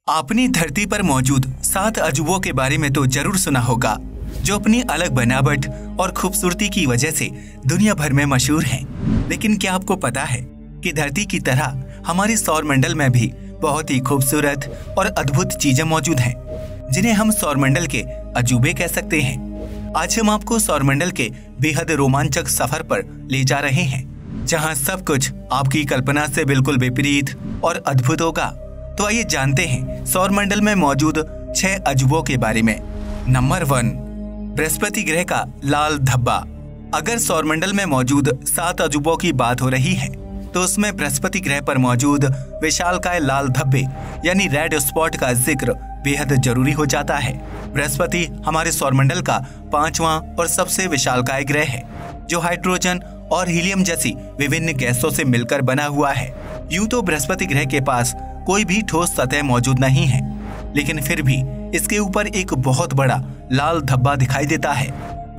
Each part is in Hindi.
आपने धरती पर मौजूद 7 अजूबों के बारे में तो जरूर सुना होगा, जो अपनी अलग बनावट और खूबसूरती की वजह से दुनिया भर में मशहूर हैं। लेकिन क्या आपको पता है कि धरती की तरह हमारे सौरमंडल में भी बहुत ही खूबसूरत और अद्भुत चीजें मौजूद हैं, जिन्हें हम सौरमंडल के अजूबे कह सकते हैं। आज हम आपको सौरमंडल के बेहद रोमांचक सफर पर ले जा रहे हैं, जहां सब कुछ आपकी कल्पना से बिल्कुल विपरीत और अद्भुत होगा। तो आइए जानते हैं सौरमंडल में मौजूद 6 अजूबों के बारे में। नंबर 1, बृहस्पति ग्रह का लाल धब्बा। अगर सौरमंडल में मौजूद 7 अजूबों की बात हो रही है, तो उसमें बृहस्पति ग्रह पर मौजूद विशालकाय लाल धब्बे यानी रेड स्पॉट का जिक्र बेहद जरूरी हो जाता है। बृहस्पति हमारे सौरमंडल का 5वां और सबसे विशालकाय ग्रह है, जो हाइड्रोजन और हीलियम जैसी विभिन्न गैसों से मिलकर बना हुआ है। यूं तो बृहस्पति ग्रह के पास कोई भी ठोस सतह मौजूद नहीं है, लेकिन फिर भी इसके ऊपर एक बहुत बड़ा लाल धब्बा दिखाई देता है।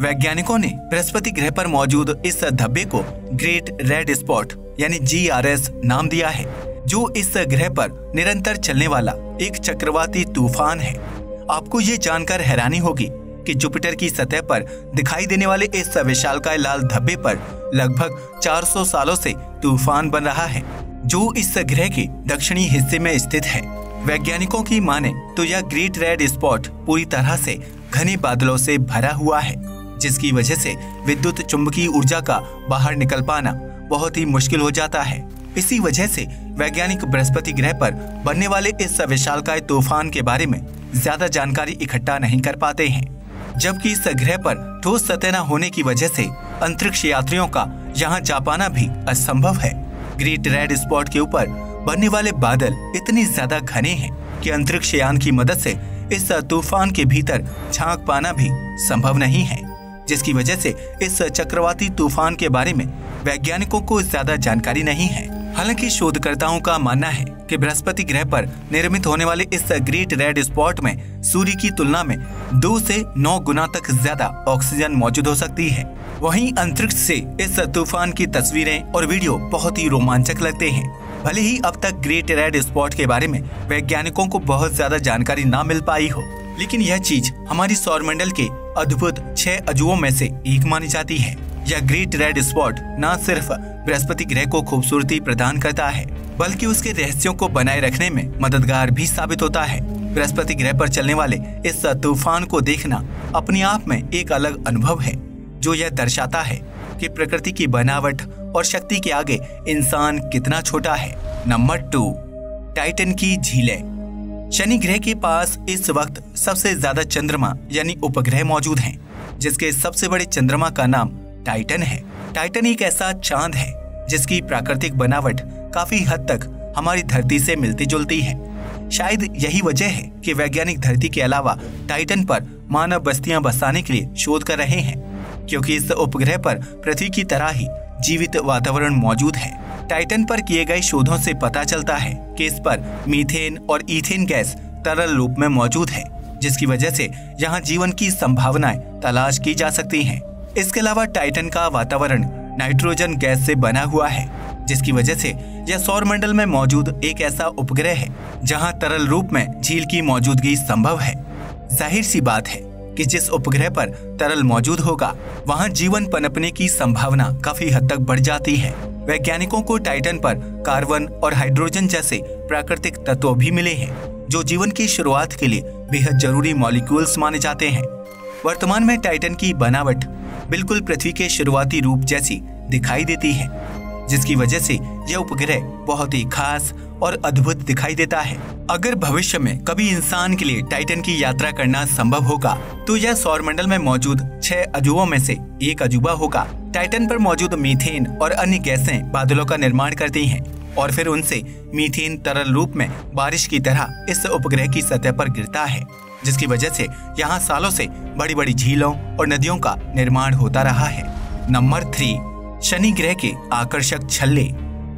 वैज्ञानिकों ने बृहस्पति ग्रह पर मौजूद इस धब्बे को ग्रेट रेड स्पॉट यानी GRS नाम दिया है, जो इस ग्रह पर निरंतर चलने वाला एक चक्रवाती तूफान है। आपको ये जानकर हैरानी होगी कि जुपिटर की सतह पर दिखाई देने वाले इस विशालकाय लाल धब्बे पर लगभग 400 सालों से तूफान बन रहा है, जो इस ग्रह के दक्षिणी हिस्से में स्थित है। वैज्ञानिकों की माने तो यह ग्रेट रेड स्पॉट पूरी तरह से घने बादलों से भरा हुआ है, जिसकी वजह से विद्युत चुंबकीय ऊर्जा का बाहर निकल पाना बहुत ही मुश्किल हो जाता है। इसी वजह से वैज्ञानिक बृहस्पति ग्रह पर बनने वाले इस विशालकाय तूफान के बारे में ज्यादा जानकारी इकट्ठा नहीं कर पाते हैं, जबकि इस ग्रह पर ठोस सतह न होने की वजह से अंतरिक्ष यात्रियों का यहाँ जा पाना भी असंभव है। ग्रेट रेड स्पॉट के ऊपर बनने वाले बादल इतने ज्यादा घने हैं कि अंतरिक्ष यान की मदद से इस तूफान के भीतर झांक पाना भी संभव नहीं है, जिसकी वजह से इस चक्रवाती तूफान के बारे में वैज्ञानिकों को ज्यादा जानकारी नहीं है। हालांकि शोधकर्ताओं का मानना है कि बृहस्पति ग्रह पर निर्मित होने वाले इस ग्रेट रेड स्पॉट में सूर्य की तुलना में 2 से 9 गुना तक ज्यादा ऑक्सीजन मौजूद हो सकती है। वहीं अंतरिक्ष से इस तूफान की तस्वीरें और वीडियो बहुत ही रोमांचक लगते हैं। भले ही अब तक ग्रेट रेड स्पॉट के बारे में वैज्ञानिकों को बहुत ज्यादा जानकारी ना मिल पाई हो, लेकिन यह चीज हमारी सौरमंडल के अद्भुत 6 अजूबों में से एक मानी जाती है। यह ग्रेट रेड स्पॉट न सिर्फ बृहस्पति ग्रह को खूबसूरती प्रदान करता है, बल्कि उसके रहस्यों को बनाए रखने में मददगार भी साबित होता है। बृहस्पति ग्रह पर चलने वाले इस तूफान को देखना अपने आप में एक अलग अनुभव है, जो यह दर्शाता है कि प्रकृति की बनावट और शक्ति के आगे इंसान कितना छोटा है। नंबर 2, टाइटन की झीलें। शनि ग्रह के पास इस वक्त सबसे ज्यादा चंद्रमा यानी उपग्रह मौजूद हैं, जिसके सबसे बड़े चंद्रमा का नाम टाइटन है। टाइटन एक ऐसा चांद है जिसकी प्राकृतिक बनावट काफी हद तक हमारी धरती से मिलती जुलती है। शायद यही वजह है कि वैज्ञानिक धरती के अलावा टाइटन पर मानव बस्तियां बसाने के लिए शोध कर रहे हैं, क्योंकि इस उपग्रह पर पृथ्वी की तरह ही जीवित वातावरण मौजूद है। टाइटन पर किए गए शोधों से पता चलता है कि इस पर मीथेन और ईथेन गैस तरल रूप में मौजूद है, जिसकी वजह से यहाँ जीवन की संभावनाएं तलाश की जा सकती हैं। इसके अलावा टाइटन का वातावरण नाइट्रोजन गैस से बना हुआ है, जिसकी वजह से यह सौरमंडल में मौजूद एक ऐसा उपग्रह है जहां तरल रूप में झील की मौजूदगी संभव है। जाहिर सी बात है कि जिस उपग्रह पर तरल मौजूद होगा, वहां जीवन पनपने की संभावना काफी हद तक बढ़ जाती है। वैज्ञानिकों को टाइटन पर कार्बन और हाइड्रोजन जैसे प्राकृतिक तत्व भी मिले हैं, जो जीवन की शुरुआत के लिए बेहद जरूरी मॉलिक्यूल्स माने जाते हैं। वर्तमान में टाइटन की बनावट बिल्कुल पृथ्वी के शुरुआती रूप जैसी दिखाई देती है, जिसकी वजह से यह उपग्रह बहुत ही खास और अद्भुत दिखाई देता है। अगर भविष्य में कभी इंसान के लिए टाइटन की यात्रा करना संभव होगा, तो यह सौरमंडल में मौजूद 6 अजूबों में से एक अजूबा होगा। टाइटन पर मौजूद मीथेन और अन्य गैसें बादलों का निर्माण करती हैं, और फिर उनसे मीथेन तरल रूप में बारिश की तरह इस उपग्रह की सतह पर गिरता है, जिसकी वजह से यहाँ सालों से बड़ी बड़ी झीलों और नदियों का निर्माण होता रहा है। नंबर 3, शनि ग्रह के आकर्षक छल्ले।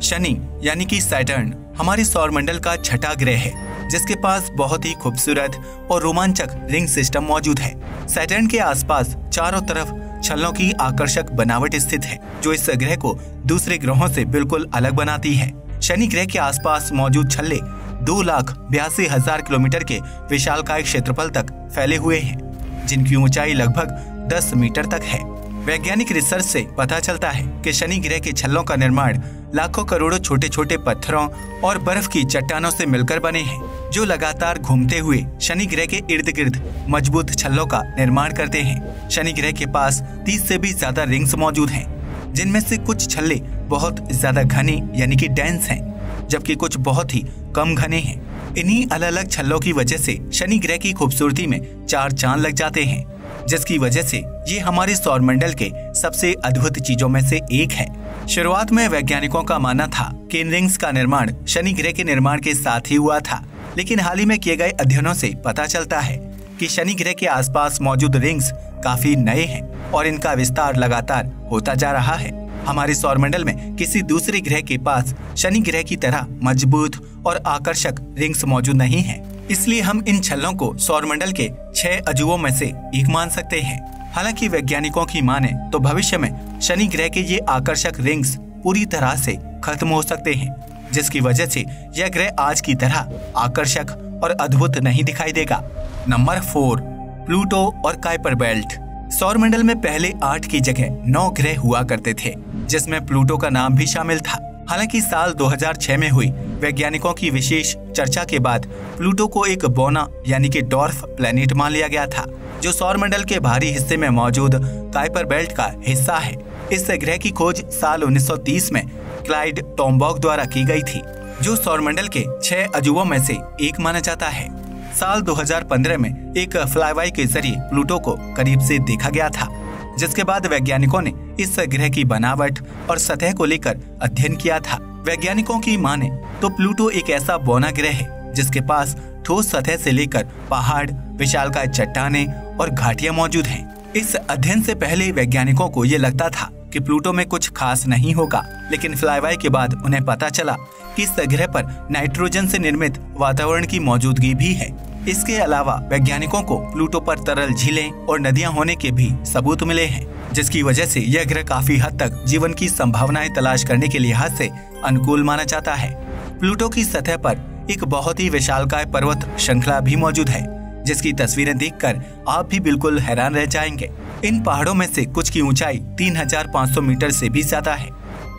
शनि यानी कि सैटर्न हमारे सौरमंडल का 6ठा ग्रह है, जिसके पास बहुत ही खूबसूरत और रोमांचक रिंग सिस्टम मौजूद है। सैटर्न के आसपास चारों तरफ छल्लों की आकर्षक बनावट स्थित है, जो इस ग्रह को दूसरे ग्रहों से बिल्कुल अलग बनाती है। शनि ग्रह के आसपास मौजूद छल्ले 2,82,000 किलोमीटर के विशालकाय क्षेत्रफल तक फैले हुए हैं, जिनकी ऊंचाई लगभग 10 मीटर तक है। वैज्ञानिक रिसर्च से पता चलता है कि शनि ग्रह के छल्लों का निर्माण लाखों करोड़ों छोटे छोटे पत्थरों और बर्फ की चट्टानों से मिलकर बने हैं, जो लगातार घूमते हुए शनि ग्रह के इर्द गिर्द मजबूत छल्लों का निर्माण करते हैं। शनि ग्रह के पास 30 से भी ज्यादा रिंग्स मौजूद हैं, जिनमें से कुछ छल्ले बहुत ज्यादा घने यानी कि डेंस हैं, जबकि कुछ बहुत ही कम घने हैं। इन्हीं अलग अलग छल्लों की वजह से शनि ग्रह की खूबसूरती में 4 चांद लग जाते हैं, जिसकी वजह से ये हमारे सौरमंडल के सबसे अद्भुत चीजों में से एक है। शुरुआत में वैज्ञानिकों का मानना था कि इन रिंग्स का निर्माण शनि ग्रह के निर्माण के साथ ही हुआ था, लेकिन हाल ही में किए गए अध्ययनों से पता चलता है कि शनि ग्रह के आसपास मौजूद रिंग्स काफी नए हैं और इनका विस्तार लगातार होता जा रहा है। हमारे सौरमंडल में किसी दूसरे ग्रह के पास शनि ग्रह की तरह मजबूत और आकर्षक रिंग्स मौजूद नहीं है, इसलिए हम इन छल्लों को सौरमंडल के 6 अजूबों में से एक मान सकते हैं। हालांकि वैज्ञानिकों की माने तो भविष्य में शनि ग्रह के ये आकर्षक रिंग्स पूरी तरह से खत्म हो सकते हैं, जिसकी वजह से यह ग्रह आज की तरह आकर्षक और अद्भुत नहीं दिखाई देगा। नंबर 4, प्लूटो और काइपर बेल्ट। सौरमंडल में पहले 8 की जगह 9 ग्रह हुआ करते थे, जिसमें प्लूटो का नाम भी शामिल था। हालांकि साल 2006 में हुई वैज्ञानिकों की विशेष चर्चा के बाद प्लूटो को एक बौना यानी कि डॉर्फ प्लैनेट मान लिया गया था, जो सौरमंडल के बाहरी हिस्से में मौजूद काइपर बेल्ट का हिस्सा है। इस ग्रह की खोज साल 1930 में क्लाइड टॉम्बाक द्वारा की गई थी, जो सौरमंडल के 6 अजूबों में से एक माना जाता है। साल 2015 में एक फ्लाईबाय के जरिए प्लूटो को करीब से देखा गया था, जिसके बाद वैज्ञानिकों ने इस ग्रह की बनावट और सतह को लेकर अध्ययन किया था। वैज्ञानिकों की माने तो प्लूटो एक ऐसा बौना ग्रह है जिसके पास ठोस सतह से लेकर पहाड़, विशालकाय चट्टानें और घाटियां मौजूद हैं। इस अध्ययन से पहले वैज्ञानिकों को ये लगता था कि प्लूटो में कुछ खास नहीं होगा, लेकिन फ्लाईबाय के बाद उन्हें पता चला कि इस ग्रह पर नाइट्रोजन से निर्मित वातावरण की मौजूदगी भी है। इसके अलावा वैज्ञानिकों को प्लूटो पर तरल झीलें और नदियां होने के भी सबूत मिले हैं, जिसकी वजह से यह ग्रह काफी हद तक जीवन की संभावनाएं तलाश करने के लिहाज से अनुकूल माना जाता है। प्लूटो की सतह पर एक बहुत ही विशालकाय पर्वत श्रृंखला भी मौजूद है, जिसकी तस्वीरें देखकर आप भी बिल्कुल हैरान रह जाएंगे। इन पहाड़ों में से कुछ की ऊंचाई 3,500 मीटर से भी ज्यादा है,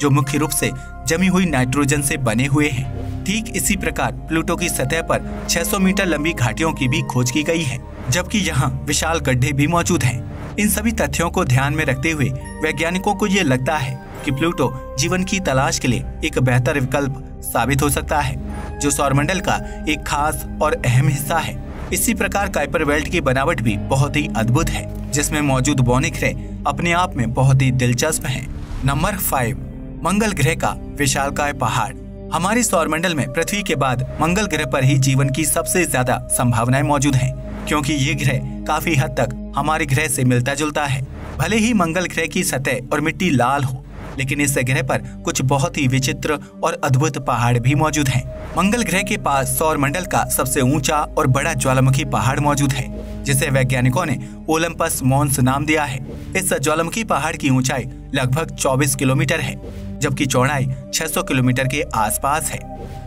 जो मुख्य रूप से जमी हुई नाइट्रोजन से बने हुए हैं। ठीक इसी प्रकार प्लूटो की सतह पर 600 मीटर लंबी घाटियों की भी खोज की गई है, जबकि यहाँ विशाल गड्ढे भी मौजूद हैं। इन सभी तथ्यों को ध्यान में रखते हुए वैज्ञानिकों को ये लगता है कि प्लूटो जीवन की तलाश के लिए एक बेहतर विकल्प साबित हो सकता है, जो सौरमंडल का एक खास और अहम हिस्सा है। इसी प्रकार काइपर बेल्ट की बनावट भी बहुत ही अद्भुत है, जिसमें मौजूद बौने ग्रह अपने आप में बहुत ही दिलचस्प हैं। नंबर 5, मंगल ग्रह का विशालकाय पहाड़। हमारे सौरमंडल में पृथ्वी के बाद मंगल ग्रह पर ही जीवन की सबसे ज्यादा संभावनाएं मौजूद हैं, क्योंकि ये ग्रह काफी हद तक हमारे ग्रह से मिलता जुलता है। भले ही मंगल ग्रह की सतह और मिट्टी लाल हो, लेकिन इस ग्रह पर कुछ बहुत ही विचित्र और अद्भुत पहाड़ भी मौजूद हैं। मंगल ग्रह के पास सौरमंडल का सबसे ऊंचा और बड़ा ज्वालामुखी पहाड़ मौजूद है, जिसे वैज्ञानिकों ने ओलंपस मॉन्स नाम दिया है। इस ज्वालामुखी पहाड़ की ऊंचाई लगभग 24 किलोमीटर है, जबकि चौड़ाई 600 किलोमीटर के आसपास है।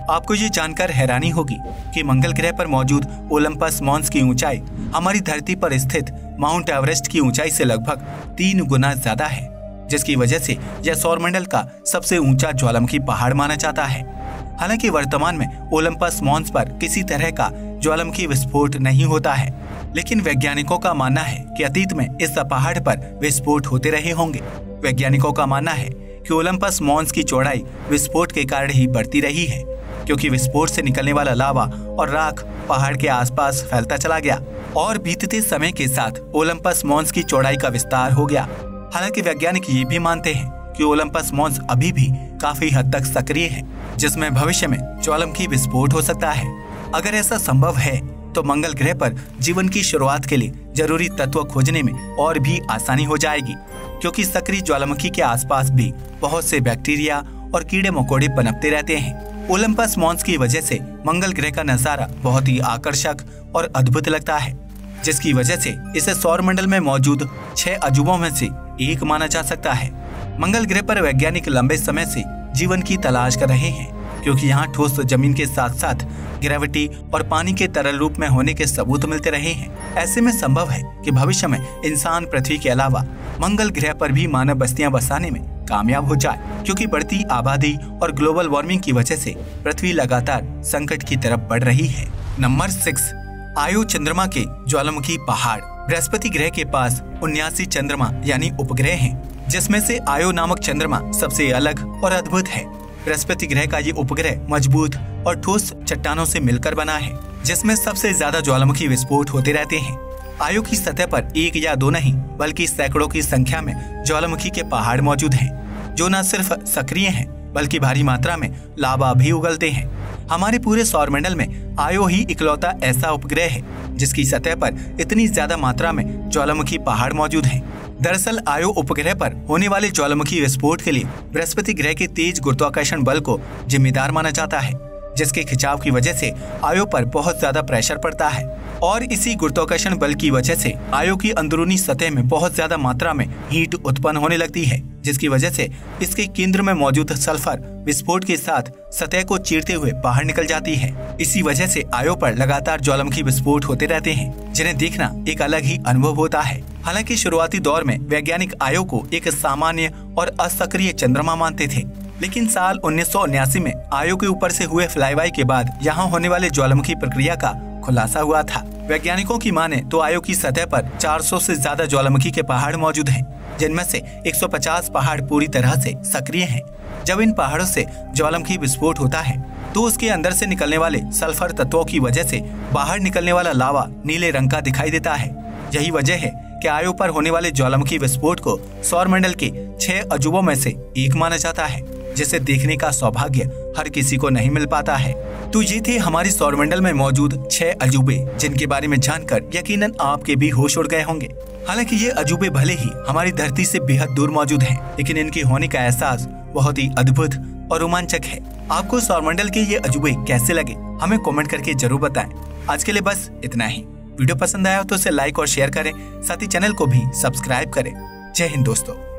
आपको ये जानकर हैरानी होगी कि मंगल ग्रह पर मौजूद ओलंपस मॉन्स की ऊंचाई हमारी धरती पर स्थित माउंट एवरेस्ट की ऊंचाई से लगभग 3 गुना ज्यादा है, जिसकी वजह से यह सौरमंडल का सबसे ऊंचा ज्वालामुखी पहाड़ माना जाता है। हालांकि वर्तमान में ओलंपस मॉन्स पर किसी तरह का ज्वालामुखी विस्फोट नहीं होता है, लेकिन वैज्ञानिकों का मानना है कि अतीत में इस पहाड़ पर विस्फोट होते रहे होंगे। वैज्ञानिकों का मानना है कि ओलंपस मॉन्स की चौड़ाई विस्फोट के कारण ही बढ़ती रही है, क्योंकि विस्फोट से निकलने वाला लावा और राख पहाड़ के आसपास फैलता चला गया और बीतते समय के साथ ओलंपस मॉन्स की चौड़ाई का विस्तार हो गया। हालांकि वैज्ञानिक ये भी मानते हैं कि ओलंपस मॉन्स अभी भी काफी हद तक सक्रिय है, जिसमें भविष्य में ज्वालामुखी विस्फोट हो सकता है। अगर ऐसा संभव है तो मंगल ग्रह पर जीवन की शुरुआत के लिए जरूरी तत्व खोजने में और भी आसानी हो जाएगी, क्योंकि सक्रिय ज्वालामुखी के आसपास भी बहुत से बैक्टीरिया और कीड़े मकोड़े पनपते रहते हैं। ओलंपस मॉन्स की वजह से मंगल ग्रह का नजारा बहुत ही आकर्षक और अद्भुत लगता है, जिसकी वजह से इसे सौरमंडल में मौजूद 6 अजूबों में से एक माना जा सकता है। मंगल ग्रह पर वैज्ञानिक लंबे समय से जीवन की तलाश कर रहे हैं, क्योंकि यहाँ ठोस जमीन के साथ साथ ग्रेविटी और पानी के तरल रूप में होने के सबूत मिलते रहे हैं। ऐसे में संभव है कि भविष्य में इंसान पृथ्वी के अलावा मंगल ग्रह पर भी मानव बस्तियां बसाने में कामयाब हो जाए, क्योंकि बढ़ती आबादी और ग्लोबल वार्मिंग की वजह से पृथ्वी लगातार संकट की तरफ बढ़ रही है। नंबर 6, आयो चंद्रमा के ज्वालामुखी पहाड़। बृहस्पति ग्रह के पास 79 चंद्रमा यानी उपग्रह हैं, जिसमें से आयो नामक चंद्रमा सबसे अलग और अद्भुत है। बृहस्पति ग्रह का ये उपग्रह मजबूत और ठोस चट्टानों से मिलकर बना है, जिसमें सबसे ज्यादा ज्वालामुखी विस्फोट होते रहते हैं। आयो की सतह पर एक या दो नहीं बल्कि सैकड़ों की संख्या में ज्वालामुखी के पहाड़ मौजूद हैं, जो न सिर्फ सक्रिय हैं बल्कि भारी मात्रा में लावा भी उगलते हैं। हमारे पूरे सौरमंडल में आयो ही इकलौता ऐसा उपग्रह है जिसकी सतह पर इतनी ज्यादा मात्रा में ज्वालामुखी पहाड़ मौजूद हैं। दरअसल आयो उपग्रह पर होने वाले ज्वालामुखी विस्फोट के लिए बृहस्पति ग्रह के तेज गुरुत्वाकर्षण बल को जिम्मेदार माना जाता है, जिसके खिंचाव की वजह से आयो पर बहुत ज्यादा प्रेशर पड़ता है और इसी गुरुत्वाकर्षण बल की वजह से आयो की अंदरूनी सतह में बहुत ज्यादा मात्रा में हीट उत्पन्न होने लगती है, जिसकी वजह से इसके केंद्र में मौजूद सल्फर विस्फोट के साथ सतह को चीरते हुए बाहर निकल जाती है। इसी वजह से आयो पर लगातार ज्वालामुखी विस्फोट होते रहते हैं, जिन्हें देखना एक अलग ही अनुभव होता है। हालांकि शुरुआती दौर में वैज्ञानिक आयो को एक सामान्य और असक्रिय चंद्रमा मानते थे, लेकिन साल 1979 में आयो के ऊपर से हुए फ्लाईबाई के बाद यहाँ होने वाले ज्वालामुखी प्रक्रिया का खुलासा हुआ था। वैज्ञानिकों की माने तो आयो की सतह पर 400 से ज्यादा ज्वालामुखी के पहाड़ मौजूद हैं, जिनमें से 150 पहाड़ पूरी तरह से सक्रिय हैं। जब इन पहाड़ों से ज्वालामुखी विस्फोट होता है तो उसके अंदर से निकलने वाले सल्फर तत्वों की वजह से बाहर निकलने वाला लावा नीले रंग का दिखाई देता है। यही वजह है कि आयो पर होने वाले ज्वालामुखी विस्फोट को सौरमंडल के 6 अजूबों में से एक माना जाता है, जिसे देखने का सौभाग्य हर किसी को नहीं मिल पाता है। तो ये थे हमारे सौरमंडल में मौजूद 6 अजूबे, जिनके बारे में जानकर यकीनन आपके भी होश उड़ गए होंगे। हालांकि ये अजूबे भले ही हमारी धरती से बेहद दूर मौजूद हैं, लेकिन इनके होने का एहसास बहुत ही अद्भुत और रोमांचक है। आपको सौरमंडल के ये अजूबे कैसे लगे, हमें कमेंट करके जरूर बताएं। आज के लिए बस इतना ही। वीडियो पसंद आया हो तो इसे लाइक और शेयर करें, साथ ही चैनल को भी सब्सक्राइब करें। जय हिंद दोस्तों।